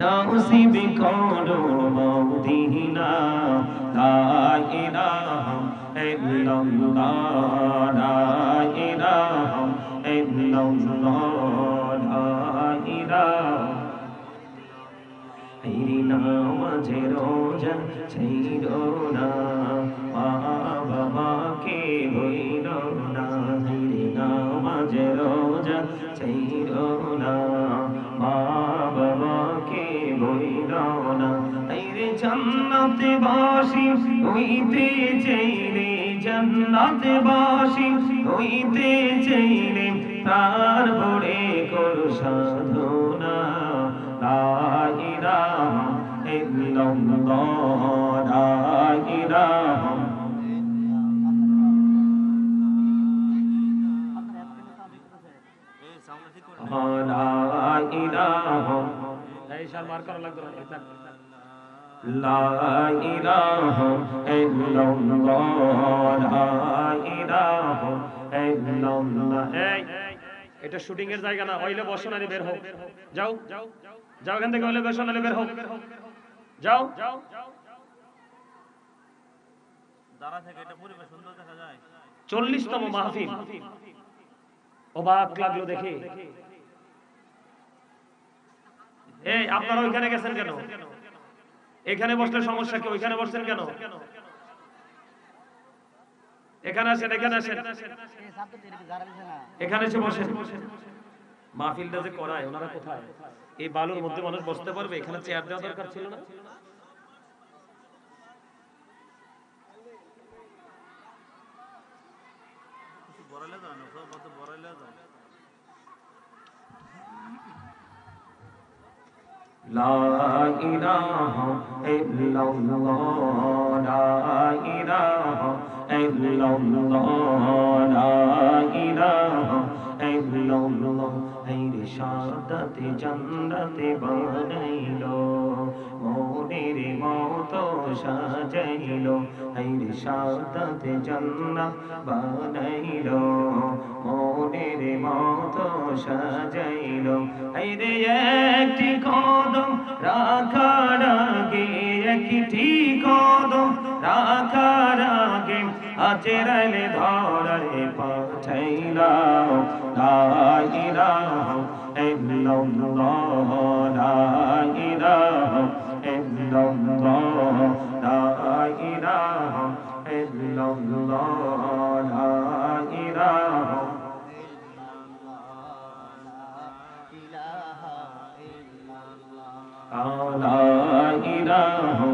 নসিব করো মদিনা লা ইলাহা ইল্লাল্লাহ লা ইলাহা ইল্লাল্লাহ লা ইলাহা এই নামাজে রোজা ছাইরো না মা বাবাকে ভুইলো না এই নামাজে রোজা ছাইরো না মা বাবাকে ভুইলো না এই রে জান্নাতে বাসি হইতে চাইলে জান্নাতে বাসি হইতে চাইলে তার ভরে করো সাধনা লা ইলাহা ইল্লাল্লাহ লা ইলাহা লা ইলাহা এই শাল মার করা লাগবে লা ইলাহা ইল্লাল্লাহ লা ইলাহা ইল্লাল্লাহ এই এটা শুটিং এর জায়গা না হইলে বসো না বের হও যাও যাও যাও এখান থেকে হইলে বসো না বের হও যাও দাঁড়া থেকে এটা পরিবেশ সুন্দর দেখা যায় 40তম মাহফিল অবাক লাগলো দেখে এই আপনারা ওইখানে গেছেন কেন এখানে বসলে সমস্যা কি ওইখানে বসছেন কেন এখানে আসেন এখানে এসে বসেন মাহফিলটা যে করায় ওনারা কোথায় এই বালুর মধ্যে মানুষ বসতে পারবে এখানে চেয়ার দেওয়া দরকার ছিল না লা ইলাহা ইল্লাল্লাহ লা ইলাহা ইল্লাল্লাহ লা ইলাহা ইল্লাল্লাহ এই রিশাদাতে জান্নাতে বানাইলো মনের মতো সাজাইলো এই রিশাদাতে জান্নাত বানাইলো মনের মতো সাজাইলো এই রে একটি কদম রাখার আগে একটি কদম রাখার আগে আচেরালে ধরে পাঠাইলাম লা ইলাহা ইল্লাল্লাহ লা ইলাহা ইল্লাল্লাহ লা ইলাহা ইল্লাল্লাহ লা ইলাহা লা ইলাহা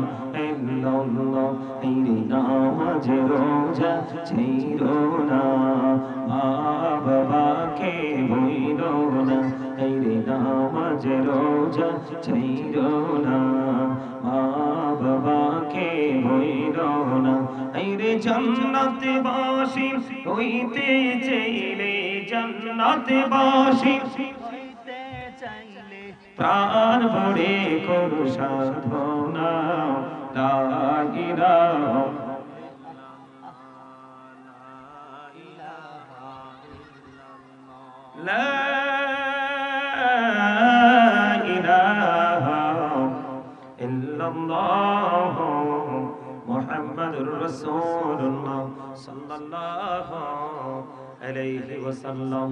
ইল্লাল্লাহ এই নামাজ রোজা ছাইরো না মা বাবাকে ভুইলো না এই নামাজ রোজা ছাইরো না মা বাবাকে ভুইলো না এই রে জান্নাতে বাসি হইতে চাইলে জান্নাতে বাসি হইতে চাইলে প্রাণ ভরে করো সাধনা লা ইলাহা লা ইলাহা ইল্লাল্লাহ মুহাম্মাদুর রাসূলুল্লাহ সাল্লাল্লাহু আলাইহি ওয়াসাল্লাম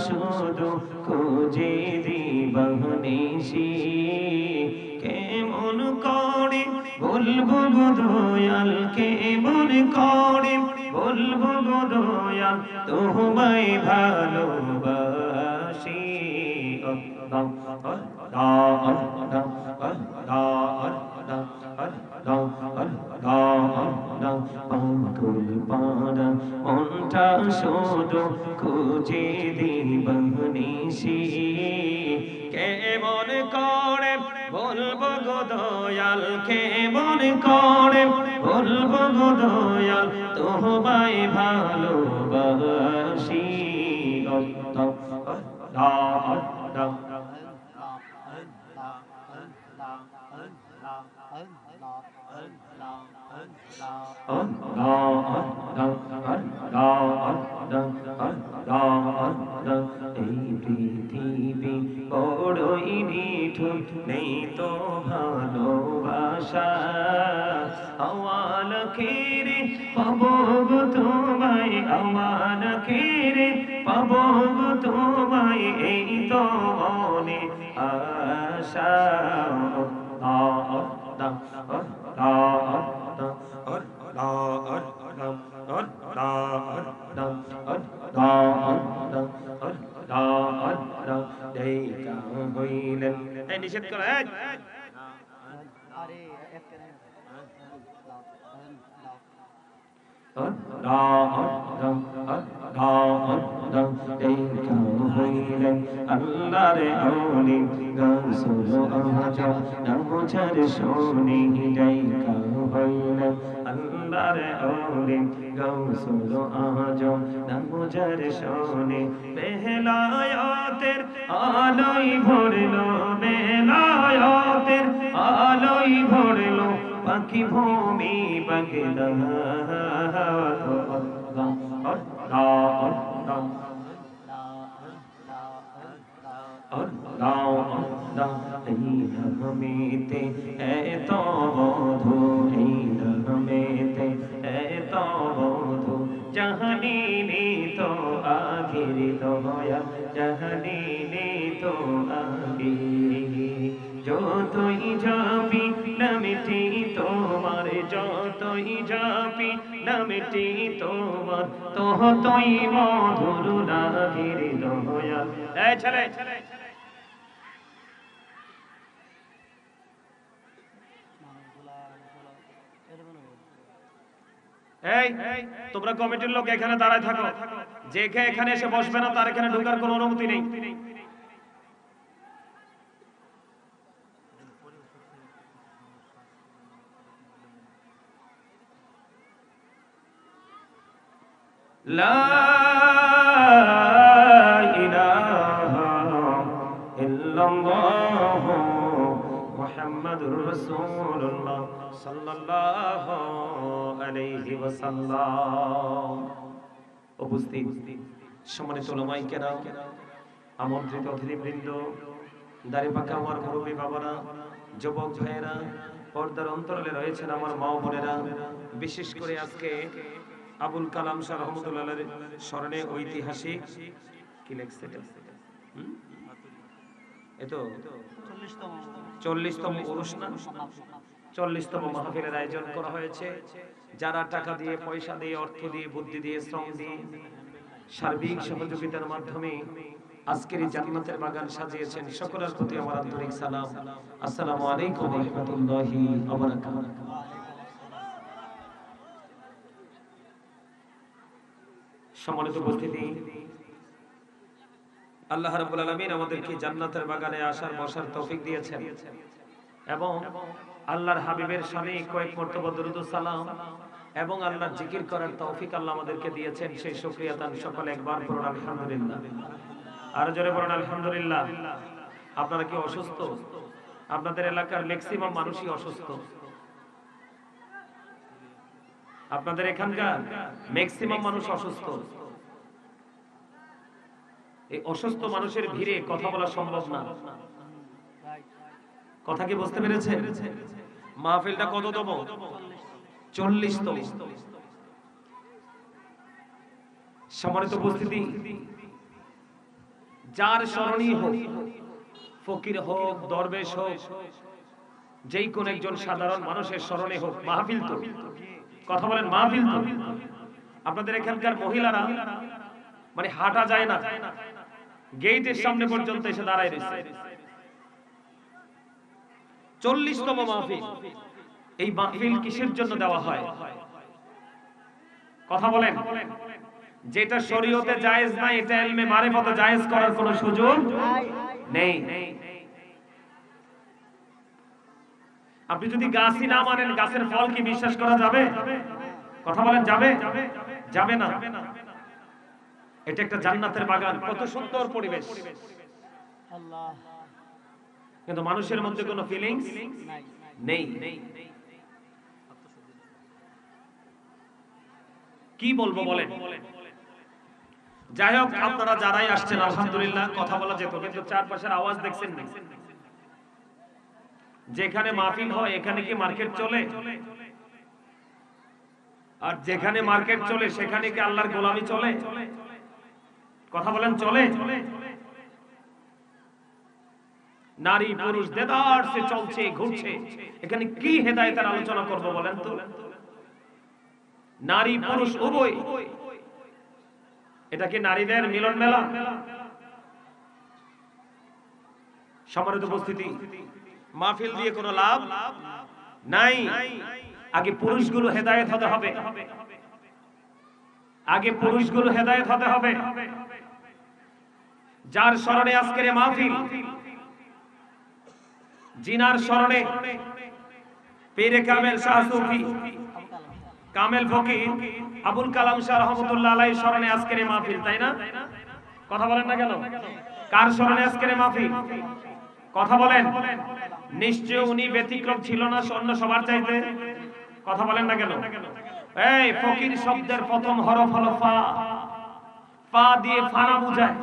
শুধু খুঁজে দিবানিশি কেমন করে বলবো গো দয়াল কেমন করে বলবো গো দয়াল তোমায় ভালোবাসি মনটা শুধু খুঁজে দিবানিশি কেমন করে বলবো গো দয়াল কেমন করে বলবো গো দয়াল তোমায় ভালোবাসি এই পৃথিবী বড়ই নিঠুর, নেই তো ভালোবাসা। আওয়াল খেরে পাবো গো তোমায়, আওয়াল খেরে পাবো গো তোমায়, এই তো মনে আশা। নিষেধ করে আল্লাহরে আউলি গাউসুল আজম নামুঝার শোনি ডাইকা হইলেন। আল্লাহরে আউলি গাউসুল আজম নামুঝার শোনি, বেলায়াতের আলোয় ভরলো, বেলায়াতের আলোয় ভরলো পাখি ভূমি বাগদা। হমেতে এত মধু, এই হমেতে এত মধু, জাহানি তো আগের দয়া, জাহানি তো আগে। যতই যাবি নামটি তোমার, যতই যাবি নামটি তোমার, ততই মধুর লাগের দয়া। এই ছেলে এই তোমরা কমিটির লোক এখানে দাঁড়ায় থাকো, যে এখানে এসে বসবে না তার এখানে ঢোকার কোনো অনুমতি নেই। লা ইলাহা ইল্লাল্লাহ মুহাম্মাদুর রাসূলুল্লাহ সাল্লাল্লাহু আলাইহি ওয়াসাল্লাম। উপস্থিত সম্মানিত উলামায়ে কেরাম, আমন্ত্রিত অতিথিবৃন্দ, দাঁড়িয়ে পাকা আমার মুরব্বী বাবারা, যুবক ভাইয়েরা, পর্দার অন্তরালে রয়েছেন আমার মা বোনেরা, বিশেষ করে আজকে আবুল কালাম শাহ রহমতুল্লাহর স্মরণে ঐতিহাসিক কি লেখছে এতো 40তম উরুস না 40তম মাহফিলের আয়োজন করা হয়েছে। যারা টাকা দিয়ে, পয়সা দিয়ে, অর্থ দিয়ে, বুদ্ধি দিয়ে, শ্রম দিয়ে, সার্বিক সহযোগিতার মাধ্যমে আজকের এই জান্নাতের বাগান সাজিয়েছেন, সকলের প্রতি আমার আন্তরিক সালাম। আসসালামু আলাইকুম ওয়া রাহমাতুল্লাহি ওয়া বারাকাতুহু। সম্মানিত উপস্থিতি, আল্লাহ রাব্বুল আলামিন আমাদেরকে জান্নাতের বাগানে আসার বসার তৌফিক দিয়েছেন এবং আল্লাহর হাবিবের শানে কয়েক মর্তবা দরুদ ও সালাম এবং আল্লাহর জিকির করার তৌফিক আল্লাহ আমাদেরকে দিয়েছেন। সেই শুকরিয়া তান সকলে একবার পড়ুন আলহামদুলিল্লাহ। আর জোরে পড়ুন আলহামদুলিল্লাহ। আপনারা কি অসুস্থ? আপনাদের এলাকার ম্যাক্সিমাম মানুষই অসুস্থ। আপনাদের এখানকার ম্যাক্সিমাম মানুষ অসুস্থ। এই অসুস্থ মানুষের ভিড়ে কথা বলা সম্ভব না। কথা কি বুঝতে পেরেছেন? মাহফিলটা কততম? 40তম। সম্মানিত উপস্থিতি, যার স্মরণী হোক, ফকির হোক, দরবেশ হোক, যেই কোন একজন সাধারণ মানুষের স্মরণে হোক, মাহফিল তো। কথা বলেন, মাহফিল তো। আপনাদের এখানকার মহিলারা মানে হাঁটা যায় না, গেটের সামনে পর্যন্ত এসে দাঁড়ায় রয়েছে। 40তম মাহফিল। এই মাহফিল কিসের জন্য দেওয়া হয়? কথা বলেন। যেটা শরীয়তে জায়েজ না, এটা ইলমে মারিফতে জায়েজ করার কোনো সুযোগ নেই। আপনি যদি গাছই না মানেন, গাছের ফল কি বিশ্বাস করা যাবে? কথা বলেন, যাবে? যাবে না। এটা একটা জান্নাতের বাগান, কত সুন্দর পরিবেশ, কিন্তু মানুষের মধ্যে কোনো ফিলিংস নেই। কি বলবো বলেন? যাই হোক, আপনারা যারাই আসছেন আলহামদুলিল্লাহ, কথা বলা যেত, কিন্তু চারপাশের আওয়াজ দেখছেন না? যেখানে মাহফিল হয় এখানে কি মার্কেট চলে? আর যেখানে মার্কেট চলে সেখানে কি আল্লাহর গোলামি চলে? কথা বলেন, চলে? নারী পুরুষ দেদারসে চলছে, ঘুরছে, এখানে কি হেদায়েতের আলোচনা করব বলেন তো? নারী পুরুষ উভয়, এটা কি নারীদের মিলন মেলা? সম্মানিত উপস্থিতি, মাহফিল দিয়ে কোনো লাভ নাই। আগে পুরুষগুলো হেদায়েত হতে হবে, আগে পুরুষগুলো হেদায়েত হতে হবে। যার স্মরণে আজকের এই মাহফিল, জিনার স্মরণে পীরে কামেল শাহ সুফি কামেল ফকির আবুল কালাম শাহ রহমাতুল্লাহ আলাইহির স্মরণে আজকের এই মাহফিল, তাই না? কথা বলেন না কেন? কার স্মরণে আজকের এই মাহফিল? কথা বলেন। নিশ্চয় উনি ব্যতিক্রম ছিল না অন্য সবার চাইতে? কথা বলেন না কেন? এই ফকির শব্দের প্রথম হরফ হলো ফা। ফা দিয়ে ফানা বুঝায়।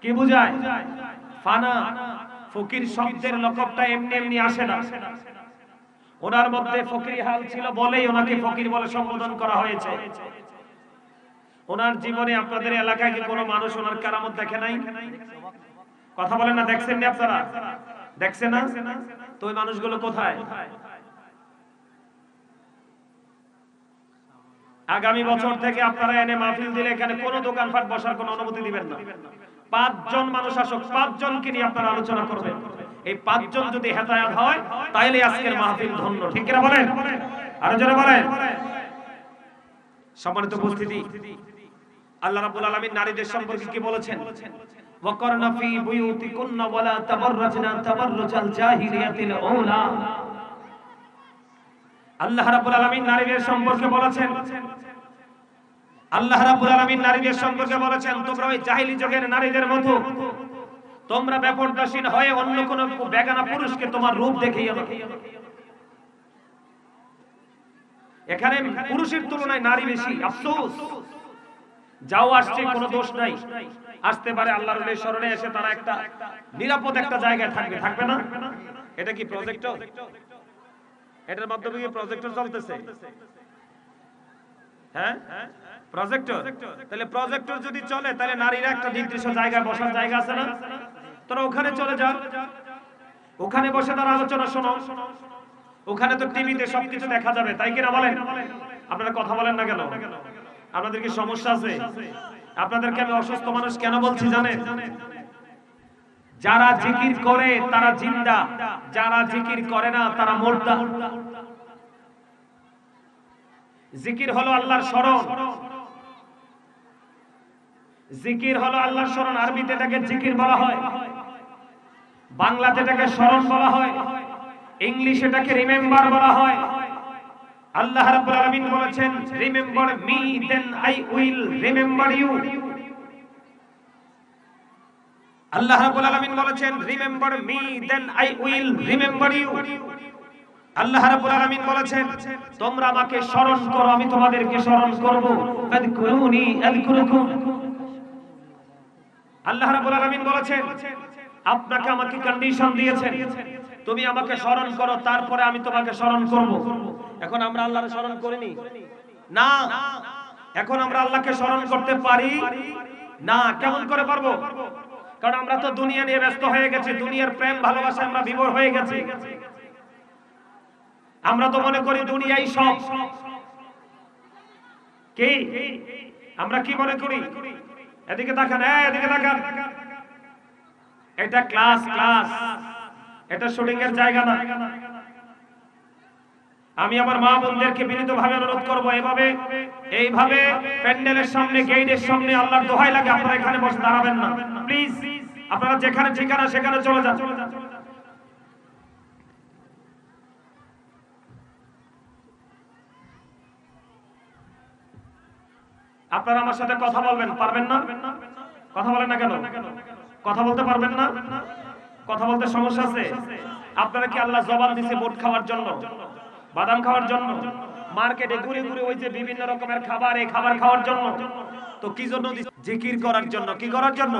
কি বুঝায়? ফানা। ফকির শব্দের লকবটা এমনি এমনি আসে না, ওনার মধ্যে ফকিরি হাল ছিল বলেই ওনাকে ফকির বলে সম্বোধন করা হয়েছে। ওনার জীবনে আপনাদের এলাকায় কি কোনো মানুষ ওনার কারামত দেখে নাই? কথা বলেন না, দেখছেন না আপনারা? দেখছেন না? তো ওই মানুষগুলো কোথায়? আগামী বছর থেকে আপনারা এনে মাহফিল দিলে এখানে কোনো দোকানপাট বসার কোনো অনুমতি দিবেন না। 5 জন মানুষ আসুক, 5 জনকে নিয়ে আপনারা আলোচনা করবেন। এই 5 জন যদি হেদায়েত হয় তাহলে আজকের মাহফিল ধন্য। ঠিক কিনা বলেন? আরো জোরে বলেন। সম্মানিত উপস্থিতি, আল্লাহ রাব্বুল আলামিন নারীদের সম্পর্কে কি বলেছেন? ওয়াকারনা ফি বুয়ুতিকুন্না ওয়ালা তাবাররাজনা তাবাররুজাল জাহিলিয়াতিল উলা। আল্লাহ রাব্বুল আলামিন নারীদের সম্পর্কে বলেছেন, আল্লাহ রাব্বুল আলামিন নারীদের সম্পর্কে বলেছেন, তোমরা ওই জাহেলি যুগের নারীদের মতো তোমরা বেপরদাসীন হয়ে অন্য কোন বেগানা পুরুষকে তোমার রূপ দেখিও না। এখানে পুরুষের তুলনায় নারী বেশি। আফসোস, যাও আসছে কোনো দোষ নাই, আসতে পারে আল্লাহর ওলির শরণে এসে তারা একটা নিরাপদ একটা জায়গায় থাকবে, থাকবে না? এটা কি প্রজেক্টর? এটার মাধ্যমে কি প্রজেক্টর চলতেছে? হ্যাঁ, প্রজেক্টর। তাহলে প্রজেক্টর যদি চলে তাহলে নারীরা একটা নির্দিষ্ট জায়গায় বসার জায়গা আছে না? তোরা ওখানে চলে যান, ওখানে বসে তারা আলোচনা শোনো। ওখানে তো টিভিতে সবকিছু দেখা যাবে, তাই কিনা বলেন? আপনারা কথা বলেন না কেন? আপনাদের কি সমস্যা আছে? আপনাদেরকে আমি অসুস্থ মানুষ কেন বলছি জানেন? যারা জিকির করে তারা জিন্দা, যারা জিকির করে না তারা মুর্দা। জিকির হলো আল্লাহর শরণ, জিকির হলো আল্লাহর শরণ। আরবিতে এটাকে জিকির বলা হয়, বাংলাতে এটাকে শরণ বলা হয়, ইংলিশে এটাকে রিমেম্বার বলা হয়। আল্লাহ রাব্বুল আলামিন বলেছেন, remember me then I will remember you. আল্লাহ রাব্বুল আলামিন বলেছেন, remember me then I will remember you. আল্লাহ রাব্বুল আলামিন বলেছেন, তোমরা আমাকে স্মরণ করো আমি তোমাদেরকে স্মরণ করব। ফাযকুরুনি আযকুরুকুম। আল্লাহ রাব্বুল আলামিন বলেছেন, আপনাকে আমাকে কন্ডিশন দিয়েছেন, তুমি আমাকে স্মরণ করো তারপরে আমি তোমাকে স্মরণ করব। এখন আমরা আল্লাহকে স্মরণ করিনি না, এখন আমরা আল্লাহকে স্মরণ করতে পারি না। কেমন করে পারবো? কারণ আমরা তো দুনিয়া নিয়ে ব্যস্ত হয়ে গেছি, দুনিয়ার প্রেম ভালোবাসা আমরা বিভোর হয়ে গেছি। আমরা তো মনে করি দুনিয়াই সব। কি আমরা কি মনে করি? এদিকে তাকান, এদিকে তাকান। এটা ক্লাস, এটা শুটিং এর জায়গা না। আমি আমার মা বোনদেরকে বিনীতভাবে অনুরোধ করব, এইভাবে প্যান্ডেলের সামনে, গেটের সামনে আল্লাহর দোহাই লাগে আপনারা এখানে বসে দাঁড়াবেন না প্লিজ। আপনারা যেখানে ঠিকানা সেখানে চলে যান। আপনারা আমার সাথে কথা বলবেন, পারবেন না? কথা বলেন না কেন? কথা বলতে পারবেন না? কথা বলতে সমস্যা আছে? আপনারা কি আল্লাহ জবান দিয়েছে ভোট খাওয়ার জন্য, বাদাম খাওয়ার জন্য, মার্কেটে ঘুরে ঘুরে ওই যে বিভিন্ন রকমের খাবার, এই খাবার খাওয়ার জন্য। তো কি জন্য? জিকির করার জন্য। কি করার জন্য?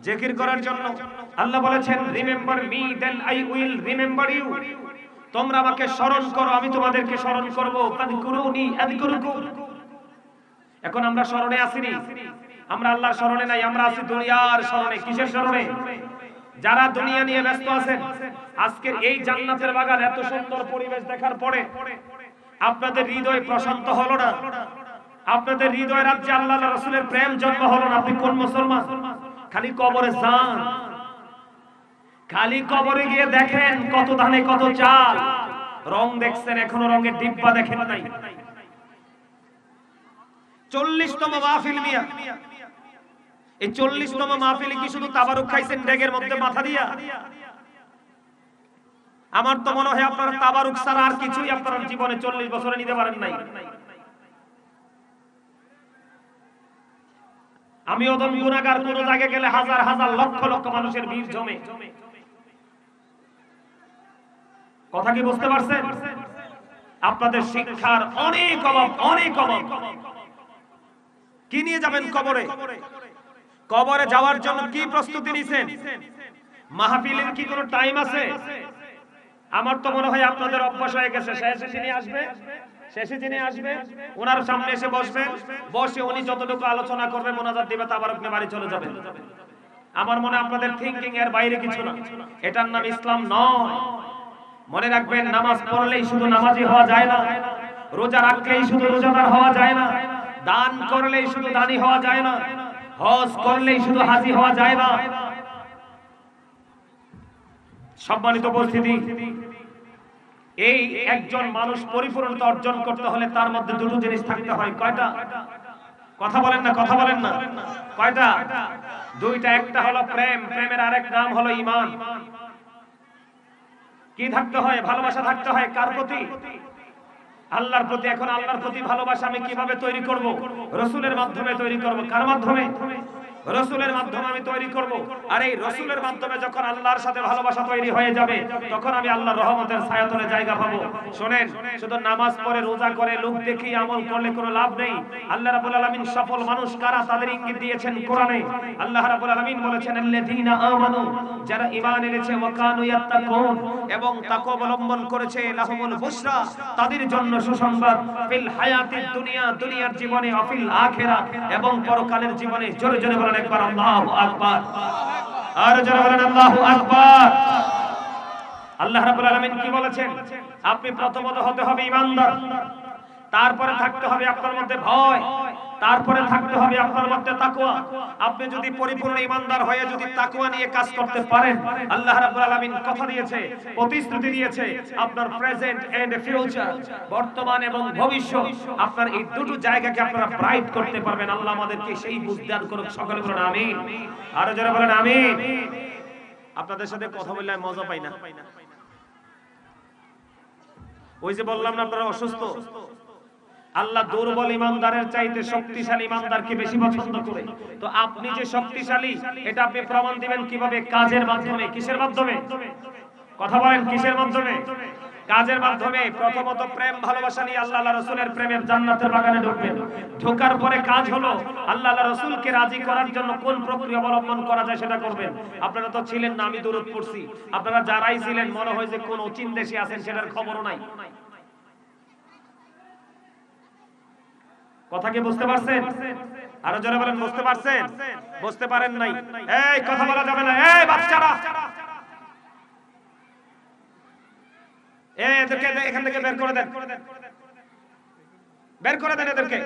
জিকির করার জন্য। আল্লাহ বলেছেন, remember me then I will remember you. তোমরা আমাকে স্মরণ করো, আমি তোমাদেরকে স্মরণ করব। ফাযকুরুনি আযকুরুকুম। এখন আমরা স্মরণে আসিনি, আমরা আল্লাহর স্মরণে নাই, আমরা আছি দুনিয়ার স্মরণে। কিসের স্মরণে? যারা দুনিয়া নিয়ে ব্যস্ত আছেন, আজকের এই জান্নাতের বাগান, এত সুন্দর পরিবেশ দেখার পরে আপনাদের হৃদয় প্রশান্ত হলো না? আপনাদের হৃদয় রাজ্যে আল্লাহর রাসূলের প্রেম জন্ম হলো না? আপনি কোন মুসলমান? খালি কবরে যান, খালি কবরে গিয়ে দেখেন কত ধানে কত চাল। রং দেখছেন, এখনো রঙের ডিব্বা দেখেন নাই। 40তম মাহফিল মিয়া, এই 40তম মাহফিলে কি শুধু তাবারুক খাইছেন ডেগের মধ্যে মাথা দিয়া? আমার তো মনে হয় আপনারা তাবারুক ছাড়া আর কিছুই আপনারা জীবনে 40 বছরে নিতে পারেন নাই। আমি ওদম গুনাহগার, কোন জায়গায় গেলে হাজার হাজার লক্ষ লক্ষ মানুষের ভিড় জমে। কথা কি বুঝতে পারছেন? আপনাদের শিক্ষার অনেক অভাব, অনেক অভাব। কি নিয়ে যাবেন কবরে? কবরে যাওয়ার জন্য কি প্রস্তুতি নিছেন? মাহফিলের কি কোনো টাইম আছে? আমার তো মনে হয় আপনাদের অভ্যাস হয়ে গেছে, শেষে যিনি আসবে ওনার সামনে এসে বসবেন, বসে উনি যতটুকু আলোচনা করবে, মোনাজাত দিবে, তাবারুক নিয়ে বাড়ি চলে যাবেন। আমার মনে হয় আপনাদের থিংকিং এর বাইরে কিছু না। এটার নাম ইসলাম নয়। মনে রাখবেন, নামাজ পড়লেই শুধু নামাজি হওয়া যায় না, রোজা রাখলেই শুধু রোজাদার হওয়া যায় না, দান করলেই শুধু দানী হওয়া যায় না, হজ করলেই শুধু হাজী হওয়া যায় না। সম্মানিত উপস্থিতি, এই একজন মানুষ পরিপূর্ণতা অর্জন করতে হলে তার মধ্যে দুটো জিনিস থাকতে হয়। কয়টা? কথা বলেন না, কথা বলেন না। কয়টা? দুইটা। একটা হলো প্রেম, প্রেমের আরেক নাম হলো ঈমান। কি থাকতে হয়? ভালোবাসা থাকতে হয়। কার প্রতি? আল্লাহর প্রতি। এখন আল্লাহর প্রতি ভালোবাসা আমি কিভাবে তৈরি করব? রাসূলের মাধ্যমে তৈরি করব। কার মাধ্যমে? রাসূলের মাধ্যমে আমি তৈরি করব। আর এই রাসূলের মাধ্যমে যখন আল্লাহর সাথে ভালোবাসা তৈরি হয়ে যাবে, তখন আমি আল্লাহর রহমতের ছায়াতলে জায়গা পাবো। শুনেন, শুধু নামাজ পড়ে রোজা করে লোক দেখি আমল করলে কোনো লাভ নেই। আল্লাহ রাব্বুল আলামিন সফল মানুষ কারা তাদের ইঙ্গিত দিয়েছেন কোরআনে। আল্লাহ রাব্বুল আলামিন বলেছেন, আল্লাযীনা আমানু, যারা ঈমান এনেছে, ওয়া কানু ইয়াত্তাকুন, এবং তাকওয়া অবলম্বন করেছে, লাহুমুল বুশরা, তাদের জন্য সুসংবাদ, ফিল হায়াতিদ দুনিয়া, দুনিয়ার জীবনে, ওয়া ফিল আখিরাহ, এবং পরকালের জীবনে। জোরে জোরে বলেন একবার আল্লাহু আকবার। আর জোরে বলেন আল্লাহু আকবার। আল্লাহ রাব্বুল আলামিন কি বলেছেন? আপনি প্রথমত হতে হবে ঈমানদার, তারপরে থাকতে হবে আপনার মধ্যে ভয়, তারপরে থাকতে হবে আপনার মধ্যে তাকওয়া। আপনি যদি পরিপূর্ণ ঈমানদার হয়ে যদি তাকওয়া নিয়ে কাজ করতে পারেন, আল্লাহ রাব্বুল আলামিন কথা দিয়েছে, প্রতিশ্রুতি দিয়েছে, আপনার প্রেজেন্ট এন্ড ফিউচার, বর্তমান এবং ভবিষ্যৎ, আপনার এই দুটো জায়গাকে আপনারা ব্রাইট করতে পারবেন। আল্লাহ আমাদেরকে সেই বুঝ দান করুক। সকলে বলেন আমিন। আরো যারা বলেন আমিন। আপনাদের সাথে কথা বললে আমি মজা পাই না। ওই যে বললাম না আপনারা অসুস্থ, আল্লাহ দুর্বল ইমানদারের চাইতে শক্তিশালী ইমানদারকে বেশি পছন্দ করে। তো আপনি যে শক্তিশালী, এটা আপনি প্রমাণ দিবেন কিভাবে? কাজের মাধ্যমে। কিসের মাধ্যমে? কথা বলেন, কিসের মাধ্যমে? কাজের মাধ্যমে। প্রথমত প্রেম ভালোবাসা নিয়ে আল্লাহ রাসূলের প্রেমের জান্নাতের বাগানে ঢুকবেন। ঢোকার পরে কাজ হলো আল্লাহ রাসূলকে রাজি করার জন্য কোন প্রক্রিয়া অবলম্বন করা যায় সেটা করবেন। আপনারা তো ছিলেন না, আমি দরুদ পড়ছি, আপনারা যারাই ছিলেন মনে হয় যে কোন অচিন দেশে আছেন সেটার খবরও নাই। কথা কি বুঝতে পারছেন? আরো জোরে বলেন, বুঝতে পারছেন? বুঝতে পারেন নাই? এই কথা বলা যাবে না। এই বাচ্চারা, এদেরকে এখান থেকে বের করে দেন, বের করে দেন এদেরকে।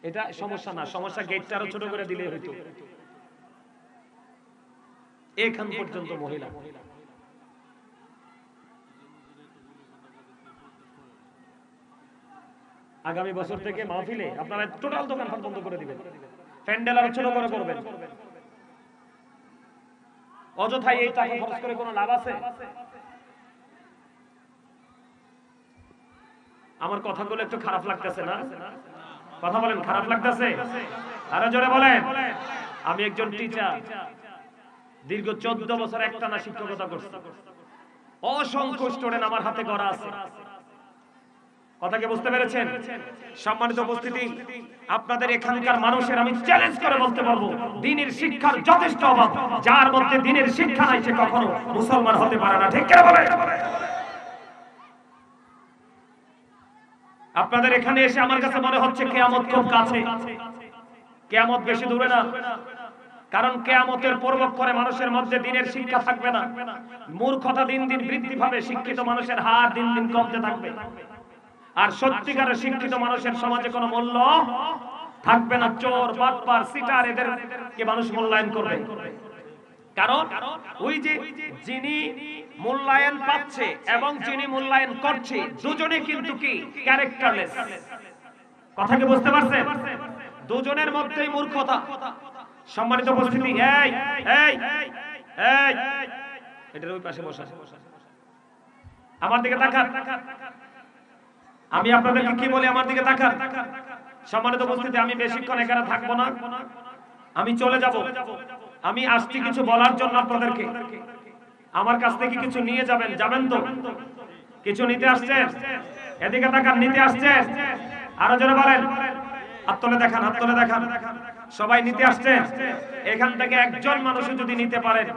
এটা সমস্যা না, সমস্যা গেটটা আরো ছোট করে দিলে হইতো। এখান পর্যন্ত মহিলা। আগামী বছর থেকে মাহফিলে আপনারা টোটাল দোকান বন্ধ করে দিবেন, প্যান্ডেল আরো ছোট করে করবেন। অযথাই এই টাকা খরচ করে কোনো লাভ আছে? আমার কথাগুলো একটু খারাপ লাগতেছে না? কথা বলেন, খারাপ লাগতেছে? আরো জোরে বলেন। আমি একজন টিচার, দীর্ঘ 14 বছর একটানা শিক্ষকতা করছি, অসংখ্য স্টুডেন্ট আমার হাতে গড়া আছে। কথা কি বুঝতে পেরেছেন? সম্মানিত উপস্থিতি, আপনাদের এখানকার মানুষের আমি চ্যালেঞ্জ করে বলতে পারবো, দ্বীনের শিক্ষার যথেষ্ট অভাব। যার মধ্যে দ্বীনের শিক্ষা নাই সে কখনো মুসলমান হতে পারে না। ঠিক কিনা বলেন? আপনাদের এখানে এসে আমার কাছে মনে হচ্ছে কিয়ামত খুব কাছে। কিয়ামত বেশি দূরে না, কারণ কিয়ামতের পূর্বক্ষণে মানুষের মধ্যে দ্বীনের শিক্ষা থাকবে না। মূর্খতা দিন দিন বৃদ্ধি পাবে, শিক্ষিত মানুষের হার দিন দিন কমতে থাকবে, আর সত্যিকারের শিক্ষিত মানুষের সমাজে কোনো মূল্য থাকবে না। চোর, বাটপার, সিটার এদেরকে মানুষ মূল্যায়ন করবে। কারণ ওই যে যিনি মূল্যায়ন পাচ্ছে এবং যিনি মূল্যায়ন করছে দুজনে কিন্তু কি ক্যারেক্টারলেস। কথা কি বুঝতে পারছেন? দুজনের মধ্যেই মূর্খতা। সম্মানিত উপস্থিতি, এই এই এই এটার ওই পাশে বসা, আমার দিকে তাকান। আমি আপনাদেরকে কি বলি, আমার দিকে তাকান। সম্মানিত উপস্থিতি, আমি বেশিক্ষণ এখানে থাকবো না, আমি চলে যাব। আমি আসছি কিছু বলার জন্য আপনাদেরকে। আমার কাছ থেকে কিছু নিয়ে যাবেন, যাবেন তো? কিছু নিতে আসছেন? এদিকে তাকান, নিতে আসছেন? আরো জোরে বলেন, হাত তুলে দেখান, হাত তুলে দেখান। সবাই নিতে আসছেন? এখান থেকে একজন মানুষ যদি নিতে পারেন,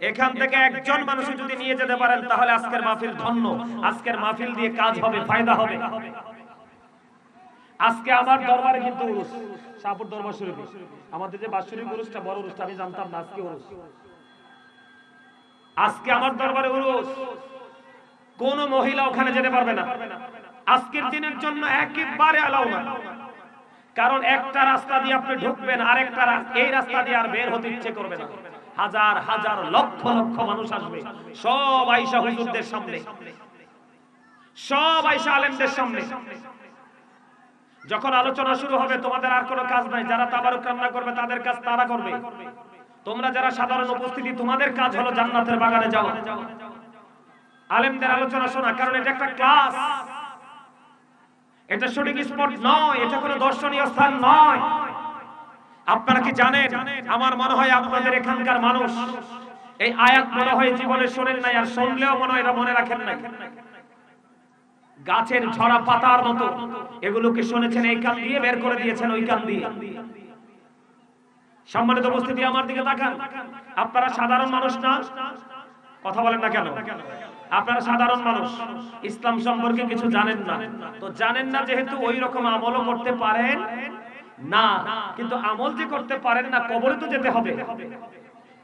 এখান থেকে একজন মানুষ যদি নিয়ে যেতে পারেন, তাহলে আজকের মাহফিল ধন্য। আজকের মাহফিল দিয়ে কাজ হবে, ফায়দা হবে। আজকে আমার দরবারে কিন্তু উরুস, শাহপুর দরবার শরীফে আমাদের যে বাৎসরিক উরুসটা, বড় উরুসটা, আমি জানতাম না আজকে উরুস। আজকে আমার দরবারে উরুস, কোন মহিলা ওখানে যেতে পারবে না আজকের দিনের জন্য, একেবারে অ্যালাউ না। কারণ একটা রাস্তা দিয়ে আপনি ঢুকবেন, আর একটা এই রাস্তা দিয়ে আর বের হতে ইচ্ছে করবে না। হাজার হাজার লক্ষ লক্ষ মানুষ আসবে, সব আয়েশা হুজুরদের সামনে, সব আয়েশা আলেমদের সামনে। যখন আলোচনা শুরু হবে, তোমাদের আর কোনো কাজ নাই। যারা তাবারুক রান্না করবে তাদের কাজ তারা করবে। তোমরা যারা সাধারণ উপস্থিতি, তোমাদের কাজ হলো জান্নাতের বাগানে যাওয়া, আলেমদের আলোচনা শোনা। কারণ এটা একটা ক্লাস, এটা শুটিং স্পট নয়, এটা কোনো দর্শনীয় স্থান নয়। আপনারা কি জানেন, আমার মনে হয় আপনাদের এখানকার মানুষ এই আয়াত মনে হয় জীবনে শোনেন নাই, আর শুনলেও মনে হয় এটা মনে রাখেন নাই। গাছের ঝরা পাতার মতো এগুলোকে শুনেছেন এই কান দিয়ে, বের করে দিয়েছেন ওই কান দিয়ে। সম্মানিত উপস্থিতি, আমার দিকে তাকান। আপনারা সাধারণ মানুষ না? কথা বলেন না কেন? আপনারা সাধারণ মানুষ, ইসলাম সম্পর্কে কিছু জানেন না। তো জানেন না যেহেতু, ওই রকম আমলও করতে পারেন না। কিন্তু আমল যে করতে পারেন না, কবরে তো যেতে হবে।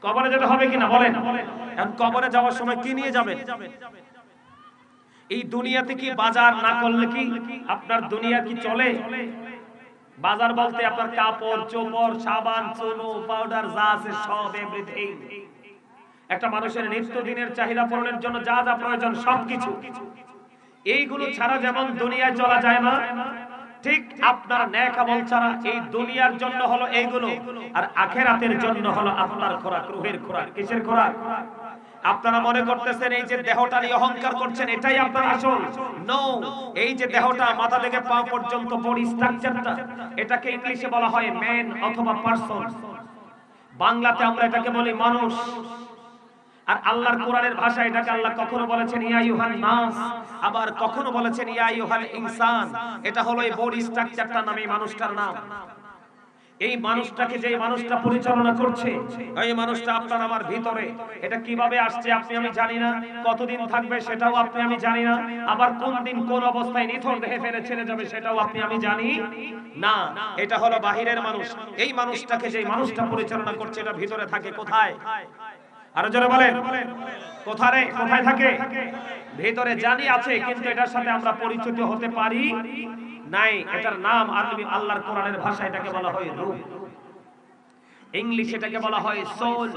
কবরে যেতে হবে কিনা বলেন? এখন কবরে যাওয়ার সময় কি নিয়ে যাবেন? এই দুনিয়াতে কি বাজার না করলে কি আপনার দুনিয়া কি চলে? বাজার বলতে আপনার কাপড় চোপড়, সাবান, চুনো, পাউডার যা আছে সব, এভরিথিং। একটা মানুষের নিত্যদিনের চাহিদা পূরণের জন্য যা যা প্রয়োজন সবকিছু, এইগুলো ছাড়া যেমন দুনিয়ায় চলা যায় না, ঠিক আপনার নেক আমল ছাড়া এই দুনিয়ার জন্য হলো এইগুলো, আর আখিরাতের জন্য হলো আপনার খোরাক, রূহের খোরাক। কিসের খোরাক? আপনারা মনে করতেছেন এই যে দেহটা নিয়ে অহংকার করছেন, এটাই আপনার আসল। নো, এই যে দেহটা মাথা থেকে পা পর্যন্ত বডি স্ট্রাকচারটা, এটাকে ইংলিশে বলা হয় ম্যান অথবা পারসন। বাংলাতে আমরা এটাকে বলি মানুষ। আর আল্লাহর কোরআনের ভাষা এটাকে আল্লাহ কখনো বলেছেন ইয়া আইয়ুহান নাস, আবার কখনো বলেছেন ইয়া আইয়ুহাল ইনসান। এটা হলো এই বডি স্ট্রাকচারটা নামে মানুষটার নাম। এই মানুষটাকে যে মানুষটা পরিচালনা করছে, এই মানুষটা আপনার আমার ভিতরে, এটা কিভাবে আসছে আপনি আমি জানি না, কতদিন থাকবে সেটাও আপনি আমি জানি না, আবার কোন দিন কোন অবস্থায় নিথর দেহে ফেলে ছেড়ে যাবে সেটাও আপনি আমি জানি না। এটা হলো বাহিরের মানুষ। এই মানুষটাকে যে মানুষটা পরিচালনা করছে, এটা ভিতরে থাকে কোথায়? আরো জোরে বলেন, কোথায় কোথায় থাকে? ভিতরে জানি আছে, কিন্তু এটার সাথে আমরা পরিচিত হতে পারি নাই। এটার নাম আল্লাহর কোরআনের ভাষা এটাকে বলা হয় রূহ, ইংলিশ এটাকে বলা হয় সোল।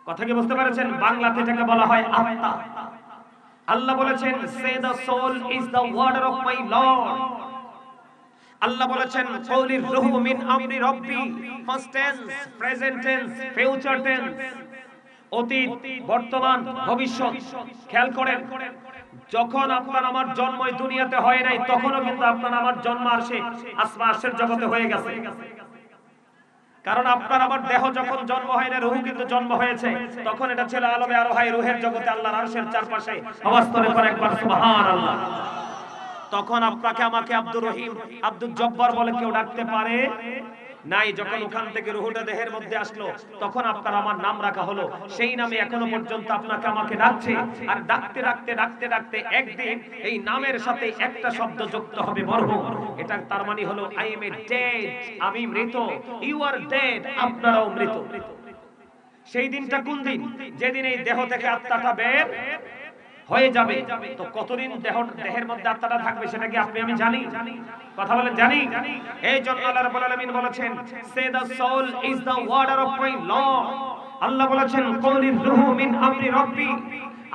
কথা কি বুঝতে পেরেছেন? বাংলাতে এটাকে বলা হয় আত্মা। আল্লাহ বলেছেন say the soul is the word of my lord. আল্লাহ বলেছেন কওলির রূহ মিন আমরি রব্বি, first tense, present tense, future tense, অতীত, বর্তমান, ভবিষ্যৎ। খেয়াল করেন, যখন আপনার আমার জন্ম এই দুনিয়াতে হয় নাই, তখনও কিন্তু আপনার আমার জন্ম আসে আসমানের জগতে হয়ে গেছে। কারণ আপনার আমার দেহ যখন জন্ম হয় না, রূহ কিন্তু জন্ম হয়েছে, তখন এটা ছিল আলমে আরোহাই, রূহের জগতে আল্লাহর আরশের চারপাশে অবস্থান করে। একবার সুবহানাল্লাহ। তখন আপনাকে আমাকে আব্দুর রহিম, আব্দুল জব্বার বলে কেউ ডাকতে পারে নাই। যখন ওখান থেকে রূহটা দেহের মধ্যে আসলো, তখন আপনার আমার নাম রাখা হলো। সেই নামে এখনো পর্যন্ত আপনাকে আমাকে ডাকছে। আর ডাকতে ডাকতে ডাকতে ডাকতে একদিন এই নামের সাথে একটা শব্দ যুক্ত হবে, মরহুম। এটা তার মানে হলো আই এম এ ডেড, আমি মৃত। ইউ আর ডেড, আপনারাও মৃত। সেই দিনটা কোন দিন? যেদিন এই দেহ থেকে আত্মাটা বের হয়ে যাবে। তো কতদিন দেহের মধ্যে আত্মাটা থাকবে সেটা কি আপনি আমি জানি? কথা বলেন, জানি? এই জন্য আল্লাহ রাব্বুল আলামিন বলেছেন, say the soul is the order of my lord. আল্লাহ বলেছেন, কুলির রূহু মিন আমরি রাব্বি।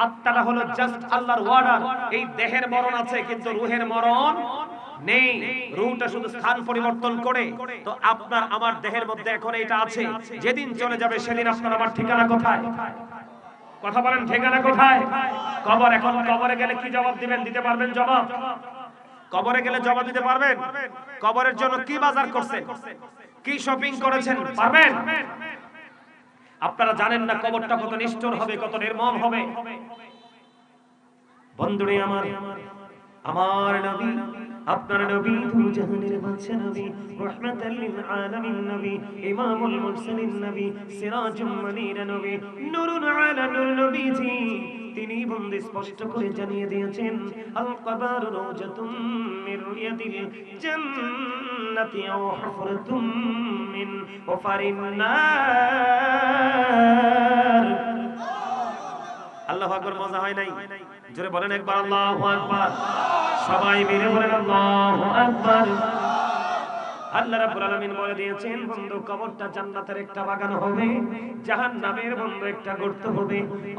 আত্মাটা হলো জাস্ট আল্লাহর ওয়ার্ডার। এই দেহের মরণ আছে, কিন্তু রূহের মরণ নেই। রূহটা শুধু স্থান পরিবর্তন করে। তো আপনার আমার দেহের মধ্যে এখন এটা আছে। যেদিন চলে যাবে সেদিন আপনার আমার ঠিকানা কোথায়? কথা বলেন, ঠিকানা কোথায়? কবর। এখন কবরে গেলে কি জবাব দিবেন? দিতে পারবেন জবাব? কবরে গেলে জবাব দিতে পারবেন? কবরের জন্য কি বাজার করছেন, কি শপিং করেছেন, পারবেন? আপনারা জানেন না কবরটা কত নিষ্ঠুর হবে, কত নির্মম হবে। বন্ধুরে আমার, আমার নবী, আপনার নবী, দুজাহানের বাদশা নবী, রাহমাতাল লিল আলামিন নবী, ইমামুল মুরসালিন নবী, সিরাজুম মুনীর নবী, নূরুন আলা নূর নবীজি, তিনি বন্ধু স্পষ্ট করে জানিয়ে দিয়েছেন, আল কবর রওজাতুম মির রিয়াদিল জান্নাতি আও হুফরাতুম মিন হুফারিন নার। আল্লাহু আকবার। মজা হয় নাই? জোরে বলেন একবার আল্লাহু আকবার। সবাই মিলে বলেন আল্লাহু আকবার। আল্লাহ রাব্বুল আলামিন বলে দিয়েছেন, বন্ধু কবরটা জান্নাতের একটা বাগান হবে, জাহান্নামের বন্ধু একটা গর্ত হবে।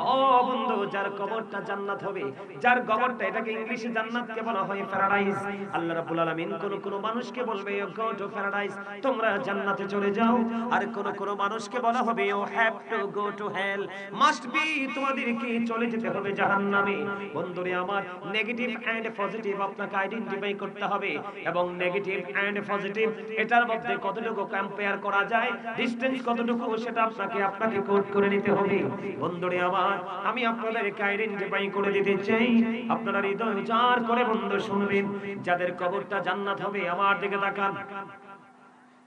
ও বন্ধু, যার কবরটা জান্নাত হবে, যার কবরটা, এটাকে ইংলিশে জান্নাতকে বলা হয় প্যারাডাইস। আল্লাহ রাব্বুল আলামিন কোন মানুষকে বলবে ইউ গো টু প্যারাডাইস, তোমরা জান্নাতে চলে যাও। আর কোন মানুষকে বলা হবে you have to go to hell, must be, তোমাদেরকে চলে যেতে হবে জাহান্নামে। বন্ধুরে আমার, নেগেটিভ এন্ড পজিটিভ আপনাকে আইডেন্টিফাই করতে হবে, এবং নেগেটিভ এন্ড পজিটিভ এটার মধ্যে কতটুকু কম্পেয়ার করা যায়, ডিসটেন্স কতটুকু, সেটা আপনাকে কোড করে নিতে হবে। বন্ধুরে আমার, আমি আপনাদেরকে আইডেন্টিফাই করে দিতে চাই। আপনারা হৃদয় উজাড় করে বন্ধু শুনবেন, যাদের কবরটা জান্নাত হবে, আমার দিকে তাকান।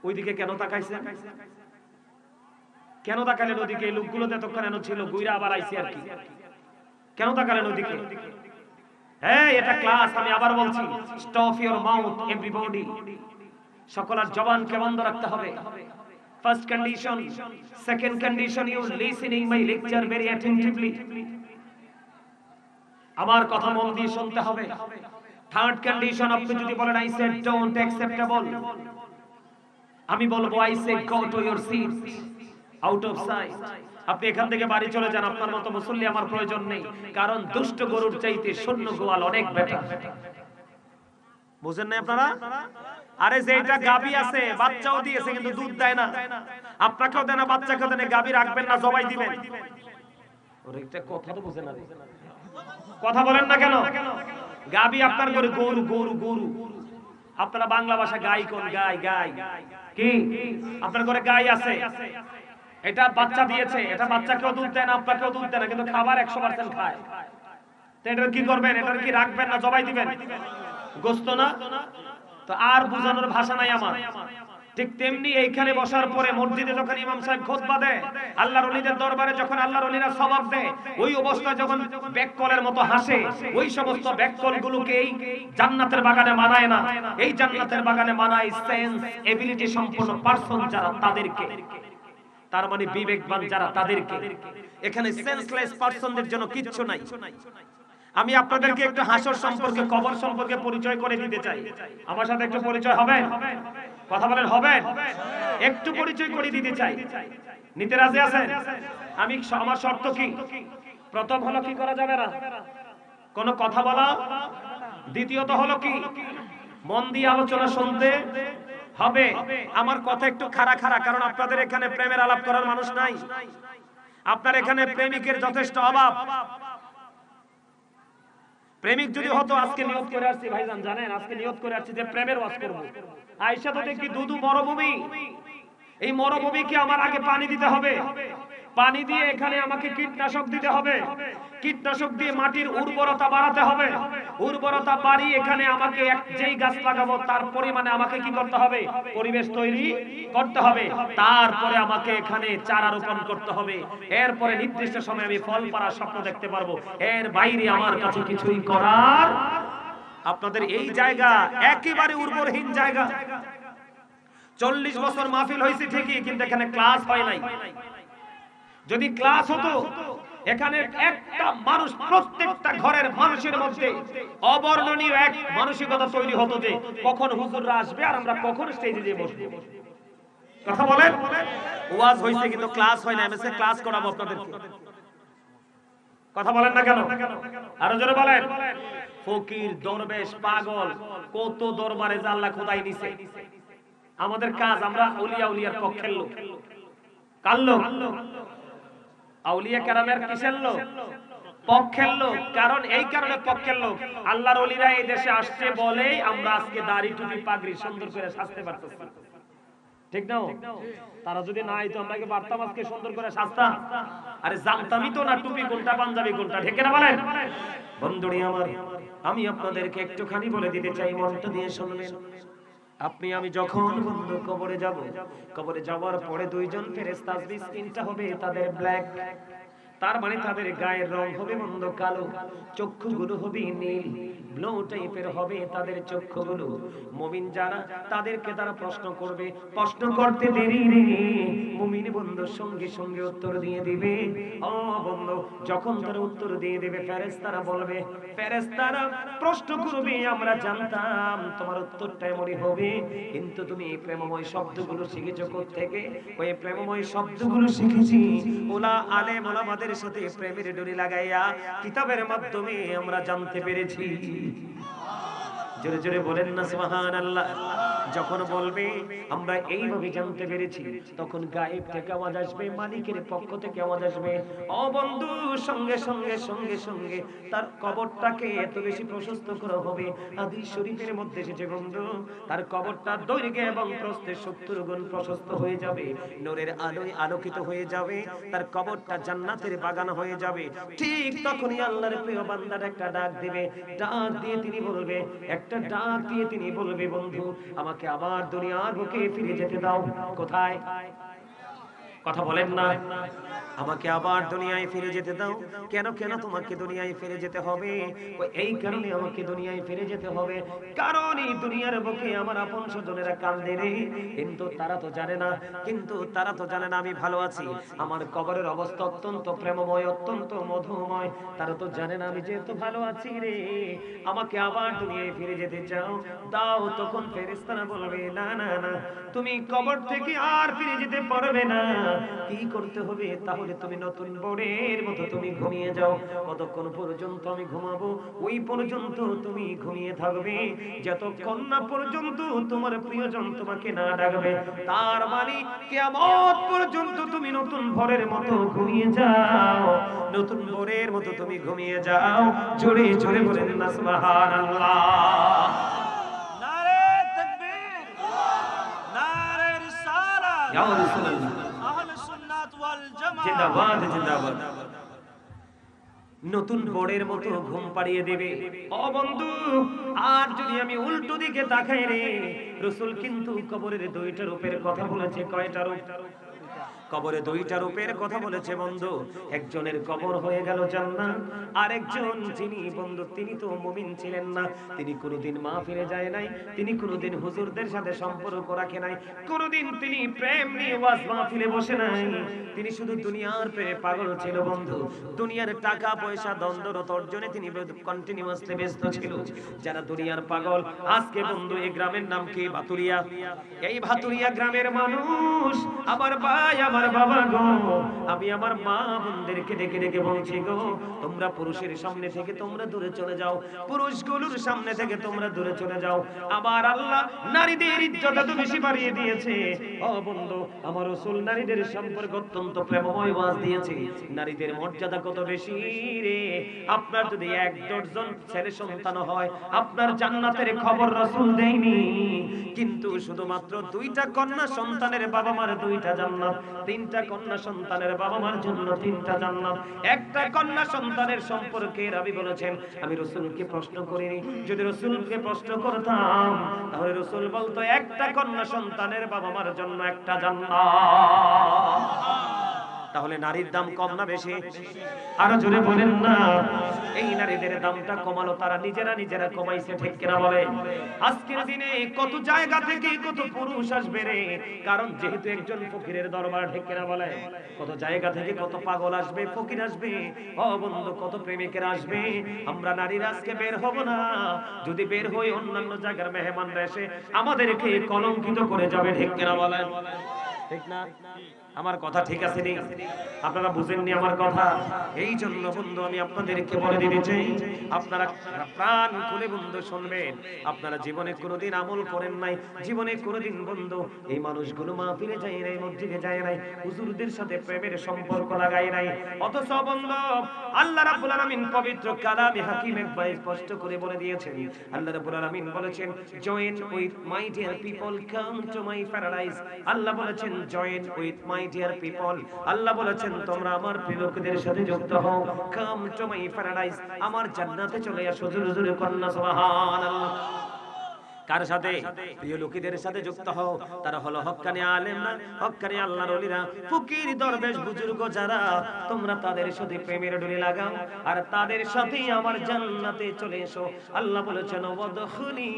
ওইদিকে কেন তাকাইছেন? কেন তাকালেন ওদিকে? এই লোকগুলো এতক্ষণ এনে ছিল, গুইরা আবার আইছে আর কি। কেন তাকালেন ওদিকে? হ্যাঁ, এটা ক্লাস। আমি আবার বলছি, স্টপ ইওর মাউথ এভরিবডি। সকলের জবানকে বন্ধ রাখতে হবে। First condition. Second condition, you listening my lecture very attentively. আমার কথা মন দিয়ে শুনতে হবে। থার্ড কন্ডিশন, আপনি যদি বলেন আই সেড ডোন্ট অ্যাকসেপ্টেবল, আমি বলবো I say go to your seat, out of sight. আপনি এখান থেকে বাড়ি চলে যান, আপনার মতো মুসল্লি আমার প্রয়োজন নেই। কারণ দুষ্ট গরুর চাইতে শূন্য গোয়াল অনেক বেটার। বুঝেন না আপনারা? আরে যেটা গাবি আছে, বাচ্চাও দিয়েছে কিন্তু দুধ দেয় না, আপনাকেও দেয় না, বাচ্চাকেও দেয় না, গাবি রাখবেন না, জবাই দিবেন। ওরে একটা কথা তো বুঝেন না, কথা বলেন না কেন? গাবি আপনার করে গরু, গরু গরু। আপনারা বাংলা ভাষা গাই কোন? গাই, গাই কি? আপনার ঘরে গাই আছে, এটা বাচ্চা দিয়েছে, এটা বাচ্চাকেও দুধ দেয় না, আপনাকেও দুধ দেয় না, কিন্তু খাবার 100% খায়। তো এটার কি করবেন? এটার কি রাখবেন না জবাই দিবেন? গোস্ত না? তো আর বুঝানোর ভাষা নাই আমার। ঠিক তেমনি এইখানে বসার পরে মসজিদে যখন ইমাম সাহেব খুতবা দেয়, আল্লাহর ওলিদের দরবারে যখন আল্লাহর ওলিরা সওয়াব দেয়, ওই অবস্থায় যখন ব্যাককলের মতো হাসে, ওই সমস্ত ব্যাককলগুলোকে এই জান্নাতের বাগানে মানায় না। এই জান্নাতের বাগানে মানায় সেন্স এবিলিটি সম্পন্ন পারসন যারা, তাদেরকে। তার মানে বিবেকবান যারা, তাদেরকে। এখানে সেন্সলেস পারসনদের জন্য কিচ্ছু নাই। আমি আপনাদেরকে একটু হাসর সম্পর্কে, কবর সম্পর্কে পরিচয় করে দিতে চাই। আমার সাথে একটু পরিচয় হবে? কথা বলেন, হবে? একটু পরিচয় করে দিতে চাই। নিতে রাজি আছেন? আমি, আমার শর্ত কি? প্রথম হলো কি করা যাবে না কোনো কথা বলা। দ্বিতীয়ত হলো কি, মন দিয়ে আলোচনা শুনতে হবে। আমার কথা একটু খাড়া খাড়া, কারণ আপনাদের এখানে প্রেমের আলাপ করার মানুষ নাই। আপনার এখানে প্রেমিকের যথেষ্ট অভাব। প্রেমিক যদি হতো, আজকে নিয়ত করে আসছি ভাইজান, জানেন আজকে নিয়ত করে আসছি যে প্রেমের ওয়াজ করব। আয়েশা তো দেখি দুধু মরুভূমি, এই মরুভূমিকে আমার আগে পানি দিতে হবে, পানি দিয়ে এখানে আমাকে কীটনাশক দিতে হবে, কীটনাশক দিয়ে মাটির উর্বরতা বাড়াতে হবে, উর্বরতা বাড়িয়ে এখানে আমাকে যেই গাছ লাগাবো তার পরিমাণে আমাকে কি করতে হবে, পরিবেশ তৈরি করতে হবে, তারপরে আমাকে এখানে চারা রোপণ করতে হবে, এরপরে নির্দিষ্ট সময়ে আমি ফল পাড়ার স্বপ্ন দেখতে পারবো, এর বাইরে আমার কাছে কিছুই করার। আপনাদের এই জায়গা একেবারে উর্বরহীন জায়গা। 40 বছর মাহফিল হয়েছে ঠিকই, কিন্তু এখানে ক্লাস হয় নাই। যদি ক্লাস হতো এখানে একটা মানুষ, প্রত্যেকটা ঘরের মানুষের মধ্যে অবর্ণনীয় এক মানসিকতা তৈরি হতো যে কখন হুজুররা আসবে আর আমরা কখন স্টেজে গিয়ে বসবো। কথা বলেন, ওয়াজ হইছে কিন্তু ক্লাস হয় না। এমএসএ ক্লাস করাবো আপনাদেরকে। কথা বলেন না কেন? আরো জোরে বলেন। ফকির, দরবেশ, পাগল, কত দরবারে আল্লাহ খোদাই নিছে। আমাদের কাজ, আমরা আউলিয়া উলিয়ার পক্ষের লোক। কার লোক? আউলিয়া কেরামের কিসের লোক? পক্ষের লোক। কারণ এই কারণে পক্ষের লোক, আল্লাহর ওলিরা এই দেশে আসছে বলেই আমরা আজকে দাড়ি টুপি পাগড়ি সুন্দর করে সাজতে পারতেছি। ঠিক না? তারা যদি না আইতো আমরা কি পারতাম আজকে সুন্দর করে সাজতাম? আরে জানতামই তো না টুপি কোনটা পাঞ্জাবি কোনটা। ঠিক না বলেন? বন্ধুরি আমার, আমি আপনাদেরকে একটুখানি বলে দিতে চাই, মনটা দিয়ে শুনবেন। আপনি আমি যখন বন্ধু কবরে যাব, কবরে যাওয়ার পরে দুইজন ফেরেশতা আসবে, স্কিনটা হবে তাদের ব্ল্যাক, তার মানে তাদের গায়ের রং হবে বন্ধু কালো, চক্ষুগুলো হবে নীল, ব্লু টাইপের হবে তাদের চক্ষুগুলো। মুমিন যারা, তাদেরকে তারা প্রশ্ন করবে, প্রশ্ন করতে দেরি নেই, মুমিন বন্ধু সঙ্গে সঙ্গে উত্তর দিয়ে দিবে। ও বন্ধু, যখন তারা উত্তর দিয়ে দিবে ফেরেশতারা বলবে, ফেরেশতারা প্রশ্ন করবে, আমরা জানতাম তোমার উত্তরটা এমনই হবে, কিন্তু তুমি এই প্রেমময় শব্দগুলো শিখেছো কোত্থেকে? ওই প্রেমময় শব্দগুলো শিখেছি ওলা আলেম ওলামাদের সাথে প্রেমের ডোরি লাগাইয়া কিতাবের মাধ্যমে আমরা জানতে পেরেছি। জোরে জোরে বলেন না সুবহানাল্লাহ। যখন বলবে আমরা এইভাবে জানতে পেরেছি, তখন গায়েব থেকে আওয়াজ আসবে, মালিকের পক্ষ থেকে আওয়াজ আসবে। ও বন্ধু, সঙ্গে সঙ্গে সঙ্গে সঙ্গে তার কবরটাকে এত বেশি প্রশস্ত করা হবে। হাদিস শরীফের মধ্যে এসেছে বন্ধু, তার কবরটা দৈর্ঘ্যে এবং প্রস্থে 70 গুণ প্রশস্ত হয়ে যাবে, নূরের আলোয় আলোকিত হয়ে যাবে, তার কবরটা জান্নাতের বাগান হয়ে যাবে। ঠিক তখনই আল্লাহর প্রিয় বান্দার একটা ডাক দিবে, ডাক দিয়ে তিনি বলবে, একটা ডাক দিয়ে তিনি বলবে, বন্ধু আমাকে আবার দুনিয়ার বুকে ফিরে যেতে দাও। কোথায়? কথা বলেন না। আমাকে আবার দুনিয়ায় ফিরে যেতে দাও। কেন কেন তোমাকে দুনিয়ায় ফিরে যেতে হবে? এই কারণে আমাকে দুনিয়ায় ফিরে যেতে হবে, কারণ এই দুনিয়ার বুকে আমার আপন স্বজনেরা কান্দে রে, কিন্তু তারা তো জানে না, আমি ভালো আছি। আমার কবরের অবস্থা অত্যন্ত প্রেমময়, অত্যন্ত মধুময়। তারা তো জানে না আমি যেহেতু ভালো আছি রে, আমাকে আবার দুনিয়ায় ফিরে যেতে চাও, দাও। তখন ফেরেশতারা বলবে, না না না, তুমি কবর থেকে আর ফিরে যেতে পারবে না। কি করতে হবে? তাহলে তুমি নতুন বোরের মতো তুমি ঘুমিয়ে যাও। কতক্ষণ পর্যন্ত আমি ঘুমাবো? ওই পর্যন্ত তুমি ঘুমিয়ে থাকবে, যতক্ষণ না পর্যন্ত তোমার প্রিয়জন তোমাকে না ডাকবে। তার মানে কিয়ামত পর্যন্ত তুমি নতুন ভোরের মতো ঘুমিয়ে যাও, নতুন ভোরের মতো তুমি ঘুমিয়ে যাও। জোরে জোরে বলেন না সুবহানাল্লাহ। নারে তাকবীর, নারে রিসালাত, ইয়া রাসূলুল্লাহ, আহলে সুন্নাত ওয়াল জামাত, জিন্দাবাদ জিন্দাবাদ। নতুন বোর্ডের মতো ঘুম পাড়িয়ে দেবে। ও বন্ধু, আর যদি আমি উল্টো দিকে তাকাই রে, রাসূল কিন্তু কবরের দুইটা রূপের কথা বলেছে। কয়টা রূপ? কবরে দুইটা রূপের কথা বলেছে বন্ধু। একজনের কবর হয়ে গেল জান্নাত, আরেকজন যিনি বন্ধু তিনি তো মুমিন ছিলেন না, তিনি কোনোদিন মাহফিলে যায় নাই, তিনি কোনোদিন হুজুরদের সাথে সম্পর্ক রাখে নাই, কোনোদিন তিনি প্রেম নিয়ে ওয়াজ মাহফিলে বসে নাই, তিনি শুধু দুনিয়ার প্রেমে পাগল ছিল বন্ধু। দুনিয়ার টাকা পয়সা দ্বন্দ্বরত অর্জনে তিনি কন্টিনিউয়াসলি ব্যস্ত ছিল। যারা দুনিয়ার পাগল, আজকে বন্ধু এই গ্রামের নাম কি? ভাতুরিয়া। এই ভাতুরিয়া গ্রামের মানুষ, আমার ভাই আমার বাবা গো, আমি আমার মা বোনদেরকে ডেকে ডেকে বলছি গো, তোমরা পুরুষের সামনে থেকে তোমরা দূরে চলে যাও, পুরুষগুলোর সামনে থেকে তোমরা দূরে চলে যাও। আমার আল্লাহ নারীদের ইজ্জত এত বেশি বাড়িয়ে দিয়েছে। ও বন্ধু, আমার রাসূল নারীদের সম্পর্কে অত্যন্ত প্রেমময় ওয়াজ দিয়েছে। নারীদের মর্যাদা কত বেশি রে। আপনার যদি 1 ডজন ছেলে সন্তান হয়, আপনার জান্নাতের খবর রাসূল দেয়নি, কিন্তু শুধুমাত্র 2টা কন্যা সন্তানের বাবা মার 2টা জান্নাত, 3টা কন্যা সন্তানের বাবা মার জন্য 3টা জান্নাত। একটা কন্যা সন্তানের সম্পর্কে নবী বলেছেন, আমি রাসূলকে প্রশ্ন করিনি, যদি রাসূলকে প্রশ্ন করতাম তাহলে রাসূল বলতো একটা কন্যা সন্তানের বাবা মার জন্য একটা জান্নাত। তাহলে নারীর দাম কম না বেশি? আরো জোরে বলেন না। এই নারীদের দামটা কমালো তারা নিজেরা কমাইছে, ঠিক কিনা বলে? আজকের দিনে কত জায়গা থেকে কত পুরুষ আসবে রে, কারণ যেহেতু একজন ফকিরের দরবার, ঠিক কিনা বলে? কত জায়গা থেকে কত পাগল আসবে, ফকির আসবে, ও বন্ধু কত প্রেমিকের আসবে। আমরা নারীরা আজকে বের হব না, যদি বের হই অন্যান্য জায়গার মেহমানরা এসে আমাদেরকে কলঙ্কিত করে যাবে, ঠিক কিনা বলেন? ঠিক না? আমার কথা ঠিক আছে নি? আপনারা বুঝেননি আমার কথা? এই জন্য বন্ধু আমি আপনাদেরকে বলে দিতে চাই, আপনারা প্রাণ খুলে বন্ধু শুনবেন। আপনারা জীবনে কোনোদিন আমল করেন নাই, জীবনে কোনোদিন বন্ধু এই মানুষগুলো মাহফিলে যায় নাই, মসজিদে যায় নাই, হুজুরদের সাথে প্রেমের সম্পর্ক লাগায় নাই, অথচ বন্ধু আল্লাহ রাব্বুল আলামিন পবিত্র কালামে হাকিম একবার স্পষ্ট করে বলে দিয়েছেন। আল্লাহ রাব্বুল আলামিন বলেছেন, join with my dear people, come to my paradise. আল্লাহ বলেছেন join with my dear people, আল্লাহ বলেছেন তোমরা আমার প্রিয় লোকদের সাথে যুক্ত হও, কাম টু মাই প্যারাডাইস, আমার জান্নাতে চলে আসো। জোরে জোরে কন্যা সুবহানাল্লাহ। কার সাথে? প্রিয় লোকদের সাথে যুক্ত হও। তারা হলো হক্কানি আলেম না, হক্কানি আল্লাহর ওলিরা, ফকির দরবেশ বুজুর্গ যারা, তোমরা তাদের সাথে প্রেমের ডুরি লাগাও আর তাদের সাথেই আমার জান্নাতে চলে এসো। আল্লাহ বলেছেন ওয়াদখুলি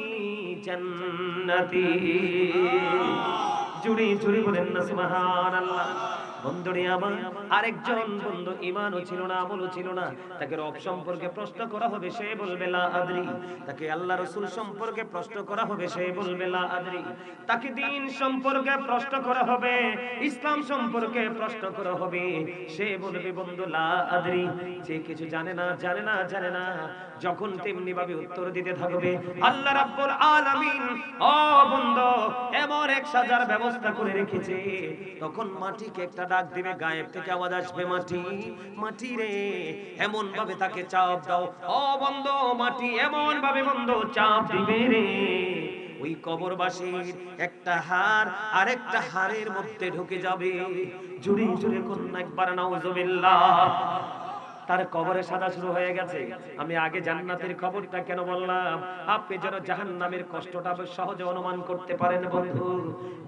জান্নাতি। জুড়ি জুড়ি বলেন না সুবহানাল্লাহ। বন্ধুরে আমার, আরেকজন বন্ধু ঈমানও ছিল না, আমলও ছিল না, তাকে রব সম্পর্কে প্রশ্ন করা হবে, সে বলবে লা আদরি। তাকে আল্লাহ রাসূল সম্পর্কে প্রশ্ন করা হবে, সে বলবে লা আদরি। তাকে দ্বীন সম্পর্কে প্রশ্ন করা হবে, ইসলাম সম্পর্কে প্রশ্ন করা হবে, সে বলবে বন্ধু লা আদরি। যে কিছু জানে না জানে না জানে না, যখন তেমনি ভাবে উত্তর দিতে থাকবে, আল্লাহ রাব্বুল আলামিন ও বন্ধু এমন এক সাজার ব্যবস্থা করে রেখেছে, তখন মাটিকে একটা ডাক দিবে, গায়েব থেকে আওয়াজ আসবে, মাটি মাটি রে, এমন ভাবে তাকে চাপ দাও। ও বন্ধু মাটি এমন ভাবে বন্ধু চাপ দিবে রে, ওই কবরবাসীর একটা হাড় আরেকটা হাড়ের মধ্যে ঢুকে যাবে। জুড়ে জুড়ে কন্যা একবার নাউজুবিল্লাহ। তার কবরে সাদা শুরু হয়ে গেছে। আমি আগে জান্নাতের খবরটা কেন বললাম? আপনি যেন জাহান্নামের কষ্টটা সহজে অনুমান করতে পারেন বন্ধু।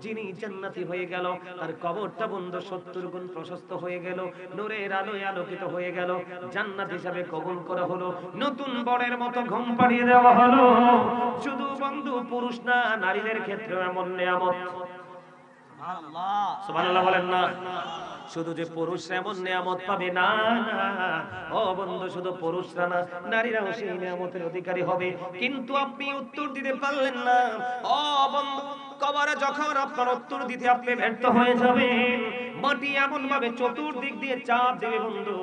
যিনি জান্নাতি হয়ে গেল, তার কবরটা বন্ধু 70 গুণ প্রশস্ত হয়ে গেল, নূরের আলোয় আলোকিত হয়ে গেল, জান্নাত হিসাবে কবুল করা হলো, নতুন বরের মতো ঘুম পাড়িয়ে দেওয়া হলো। শুধু বন্ধু পুরুষ না, নারীদের ক্ষেত্রেও এমন নিয়ামত। সুবহানাল্লাহ বলেন না। শুধু যে পুরুষরা এমন নিয়ামত পাবে না, ও বন্ধু শুধু পুরুষরা না, নারীরাও সেই নিয়ামতের অধিকারী হবে। কিন্তু আপনি উত্তর দিতে পারলেন না। ও বন্ধু কবরে যখন আপনার উত্তর দিতে আপনি ব্যর্থ হয়ে যাবেন, মাটি এমন ভাবে চতুর্দিক দিয়ে চাপ দেবে বন্ধু,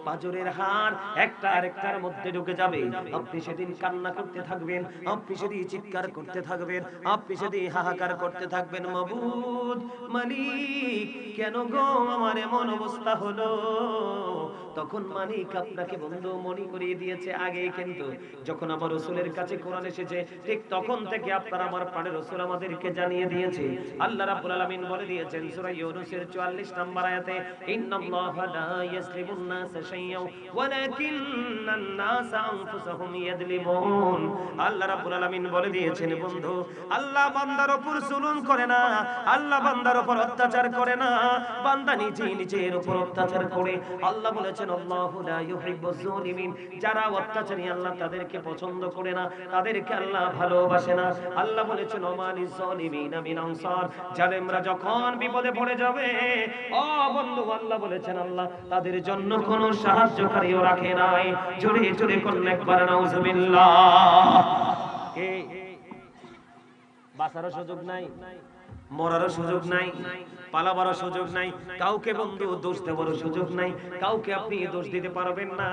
পাঁজরের হাড় একটা আরেকটার মধ্যে ঢুকে যাবে। আপনি সেদিন কান্না করতে থাকবেন, আপনি সেদিন চিৎকার করতে থাকবেন, আপনি সেদিন হাহাকার করতে থাকবেন, মাবুদ মালিক কেন গো আমার এমন অবস্থা হলো। তখন মালিক আপনাকে বন্ধু মনে করিয়ে দিয়েছে আগে, কিন্তু যখন আমার রাসূলের কাছে কোরআন এসেছে ঠিক তখন থেকে আপনার আমার প্রাণের রাসূল আমাদেরকে জানিয়ে দিয়েছে। আল্লাহ রাব্বুল আলামিন বলে দিয়েছেন সূরা ইউনূসের 44 নম্বর আয়াতে, ইন্নাল্লাহা লা ইয়াসলিমুন নাসা শাইয়্যান ওয়ালাকিন্নান নাসা আনফুসাহুম ইয়াযলিমুন। আল্লাহ রাব্বুল আলামিন বলে দিয়েছেন বন্ধু, আল্লাহ বান্দার উপর জুলুম করে না, আল্লাহ বান্দার উপর অত্যাচার করে না, বান্দা নিজের উপর অত্যাচার করে। আল্লাহ বলেছেন আল্লাহু লা ইউহিব্বুজ যালিমিন, যারা অত্যাচারী আল্লাহ তাদেরকে পছন্দ করে না, তাদেরকে আল্লাহ ভালোবাসে না। আল্লাহ বলেছেন ওমালিজ যালিমিনা মিন আনসার, জালেমরা যখন বিপদে পড়ে যাবে, ও বন্ধু আল্লাহ বলেছেন আল্লাহ তাদের জন্য কোনো সাহায্যকারীও রাখে নাই। জোরে জোরে করুন একবার নাউজুবিল্লাহ। কে বাঁচার সুযোগ নাই? মরারও সুযোগ নাই, পালাবারও সুযোগ নাই, কাউকে বন্ধু দোষ দেওয়ারও সুযোগ নাই, কাউকে আপনি দোষ দিতে পারবেন না।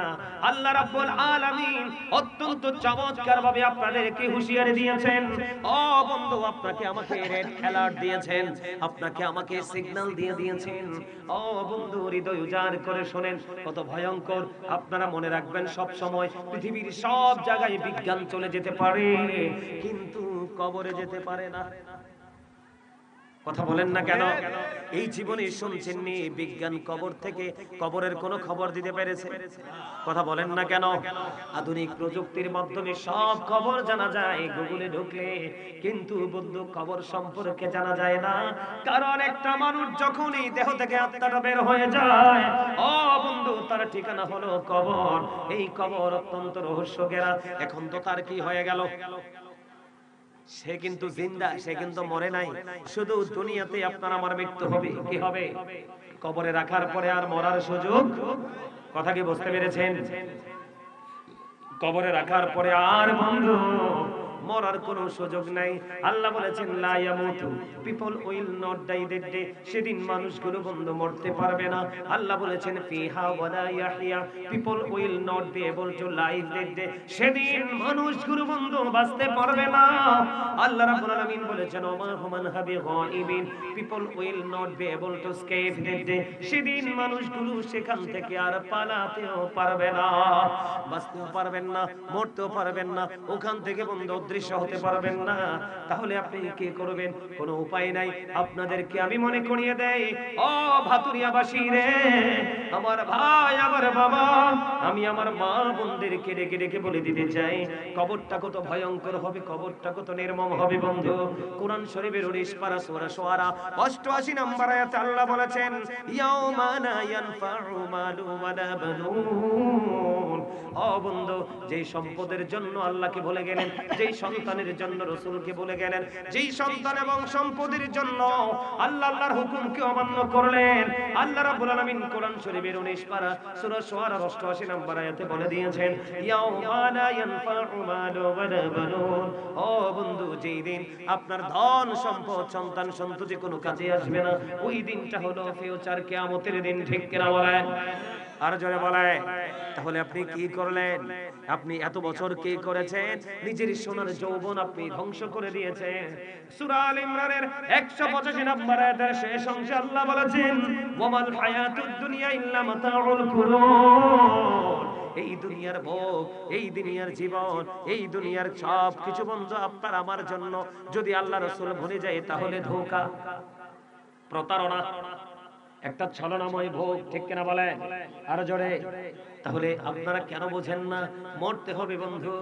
আল্লাহ রাব্বুল আলামিন অত্যন্ত চমৎকার ভাবে আপনাদেরকে হুঁশিয়ারি দিয়েছেন। ও বন্ধু, আপনাকে আমাকে রেড অ্যালার্ট দিয়েছেন, আপনাকে আমাকে সিগন্যাল দিয়েছেন। ও বন্ধু, হৃদয় উজাড় করে শোনেন, কত ভয়ঙ্কর। আপনারা মনে রাখবেন, সব সময় পৃথিবীর সব জায়গায় বিজ্ঞান চলে যেতে পারে, কিন্তু কবরে যেতে পারে না। কথা বলেন না কেন? এই জীবনে শুনছেন নি বিজ্ঞান কবর থেকে কবরের কোনো খবর দিতে পেরেছে? কথা বলেন না কেন? আধুনিক প্রযুক্তির মাধ্যমে সব খবর জানা যায় গুগলে ঢুকলে, কিন্তু বন্ধু কবর সম্পর্কে জানা যায় না। কারণ একটা মানুষ যখনই দেহ থেকে আত্মাটা বের হয়ে যায়, ও বন্ধু, তার ঠিকানা হলো কবর। এই কবর অত্যন্ত রহস্য ঘেরা। এখন তো তার কি হয়ে গেল? সে কিন্তু জিন্দা, সে কিন্তু মরে নাই। শুধু দুনিয়াতে আপনার আমার মৃত্যু হবে। কি হবে? কবরে রাখার পরে আর মরার সুযোগ। কথা কি বুঝতে পেরেছেন? কবরে রাখার পরে আর বন্ধু মরার কোনো সুযোগ নাই। আল্লাহ বলেছেন লা ইয়ামুতু, people will not die that day. সেদিন মানুষগুলো বন্ধু মরতে পারবে না। আল্লাহ বলেছেন ফিহা ওয়ালা ইয়াহইয়া, people will not be able to live that day. সেদিন মানুষগুলো বন্ধু বাঁচতে পারবে না। আল্লাহ রাব্বুল আলামিন বলেছেন ওমা হুমান হাবি গায়িবিন, people will not be able to escape that day. সেদিন মানুষগুলো সেখান থেকে আর পালাতেও পারবে না, বাঁচতেও পারবেন না, মরতেও পারবেন না, ওখান থেকে বন্ধু অদৃশ্য হতে পারবেন না। তাহলে আপনি কি করবেন? কোনো উপায় নাই। আপনাদেরকে আমি মনে করিয়ে দেই, ও ভাতুরিয়াবাসী রে, আমার ভাই, আমার বাবা, আমি আমার মা বোনদেরকে ডেকে ডেকে বলে দিতে চাই, কবরটা কত ভয়ঙ্কর হবে, কবরটা কত নির্মম হবে বন্ধু। কোরআন শরীফের 19 পারা সূরা শুআরা 88 নম্বর আয়াতে আল্লাহ বলেছেন ইয়াউমা লা ইয়ানফাউ মালু ওয়ালা বানুন। ও বন্ধু, যেই সম্পদের জন্য আল্লাহকে ভুলে গেলেন, যেই সন্তানের জন্য রাসূলকে ভুলে গেলেন, যেই সন্তান এবং সম্পদের জন্য আল্লাহর হুকুমকে অমান্য করলেন, আল্লাহ রাব্বুল আলামিন কোরআন শরীফের 19 পারা সূরা শুআরা 88 নম্বর আয়াতে বলে দিয়েছেন ইয়াউমা লা ইয়ানফাউ মালু ওয়ালা বানুন। ও বন্ধু, যেই দিন আপনার ধন সম্পদ সন্তান সন্ততি কোনো কাজে আসবে না, ওই দিনটা হলো ফিউচার কিয়ামতের দিন। ঠিক কিনা বলেন? আর জোরে বলেন। তাহলে আপনি কি করলেন? আপনি এত বছর কি করেছেন? নিজের সোনার যৌবন আপনি ধ্বংস করে দিয়েছেন। সূরা আল ইমরানের 185 নম্বর আয়াতের শেষ অংশে আল্লাহ বলেছেন ওয়ামাল হায়াতুদ দুনিয়া ইল্লা মাতাউল গুরুর। এই দুনিয়ার ভোগ, এই দুনিয়ার জীবন, এই দুনিয়ার সব কিছু বন্ধু আপনার আমার জন্য যদি আল্লাহ রাসূল ভুলে যায়, তাহলে ধোঁকা, প্রতারণা, একটা ছলনাময় ভোগ। ঠিক কিনা বলেন? আরো জোরে। তাহলে আপনারা কেন বোঝেন না? মরতে হবে বন্ধু।